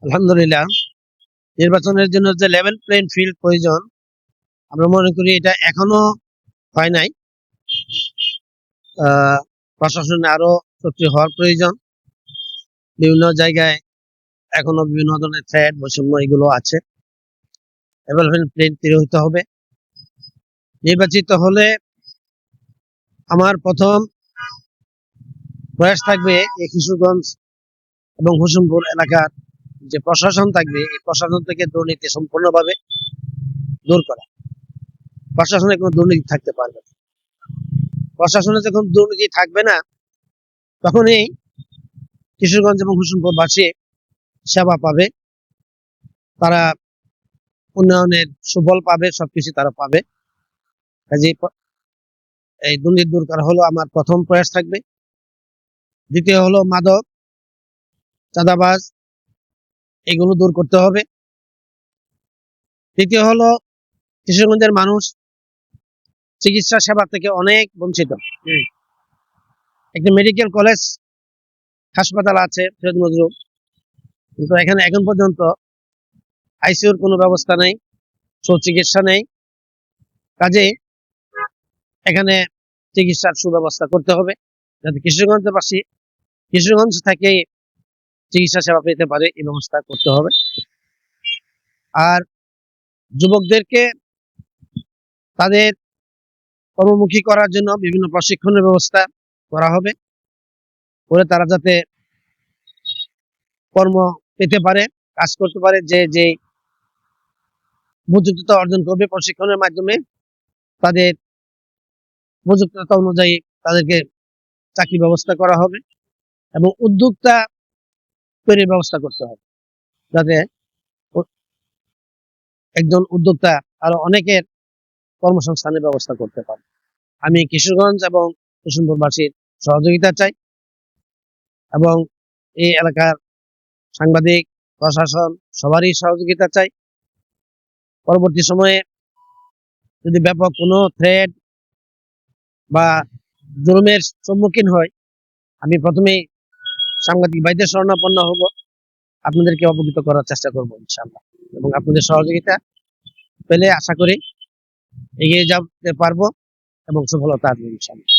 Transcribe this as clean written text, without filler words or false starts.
আলহামদুলিল্লাহ, নির্বাচনের জন্য যে লেভেল প্লেইং ফিল্ড প্রয়োজন, আমরা মনে করি এটা এখনো হয় নাই। প্রশাসনে আরো সক্রিয় হওয়ার প্রয়োজন। বিভিন্ন জায়গায় এখনো বিভিন্ন ধরনের থ্রেট, বৈষম্য এগুলো আছে। লেভেল প্লেইং তৈরি হতে হবে। নির্বাচিত হলে আমার প্রথম প্রয়াস থাকবে এই কিশোরগঞ্জ এবং হোসেনপুর এলাকার যে প্রশাসন থাকবে, এই প্রশাসন থেকে দুর্নীতি সম্পূর্ণভাবে দূর করা। প্রশাসনে কোনো দুর্নীতি থাকতে পারবে না। প্রশাসনে যখন দুর্নীতি থাকবে না, তখনই কিশোরগঞ্জ এবং হোসেনপুরবাসী সেবা পাবে, তারা উন্নয়নের সুফল পাবে, সবকিছু তারা পাবে। কাজে এই দুর্নীতি দূর করা হলো আমার প্রথম প্রয়াস থাকবে। দ্বিতীয় হলো মাদক, চাঁদাবাজ, এগুলো দূর করতে হবে। তৃতীয় হলো কিশোরগঞ্জের মানুষ চিকিৎসা সেবা থেকে অনেক বঞ্চিত। একটি মেডিকেল কলেজ হাসপাতাল আছে ফরিদ নজরুল, কিন্তু এখানে এখন পর্যন্ত আইসিইউর কোনো ব্যবস্থা নেই, সুচিকিৎসা নেই। কাজে এখানে চিকিৎসার সুব্যবস্থা করতে হবে, যাতে কিশোরগঞ্জবাসী কিশোরগঞ্জ থেকে চিকিৎসা সেবা পেতে পারে, এই ব্যবস্থা করতে হবে। আর যুবকদেরকে তাদের কর্মমুখী করার জন্য বিভিন্ন প্রশিক্ষণের ব্যবস্থা করা হবে, করে তারা যাতে কর্ম পেতে পারে, কাজ করতে পারে। যে উপযুক্ততা অর্জন করবে প্রশিক্ষণের মাধ্যমে, তাদের উপযুক্ততা অনুযায়ী তাদেরকে চাকরি ব্যবস্থা করা হবে এবং উদ্যোক্তা তৈরির ব্যবস্থা করতে হবে, যাতে একজন উদ্যোক্তা আরো অনেকের কর্মসংস্থানের ব্যবস্থা করতে পারে। আমি কিশোরগঞ্জ এবং হোসেনপুরবাসীর সহযোগিতা চাই এবং এই এলাকার সাংবাদিক, প্রশাসন সবারই সহযোগিতা চাই। পরবর্তী সময়ে যদি ব্যাপক কোনো থ্রেট বা জুলুমের সম্মুখীন হয়, আমি প্রথমেই সাংবাদিক ভাইদের শরণাপন্ন হব, আপনাদেরকে অবগত করার চেষ্টা করবো ইনশাআল্লাহ। এবং আপনাদের সহযোগিতা পেলে আশা করি এগিয়ে যেতে পারবো এবং সফলতা আসবে ইনশাআল্লাহ।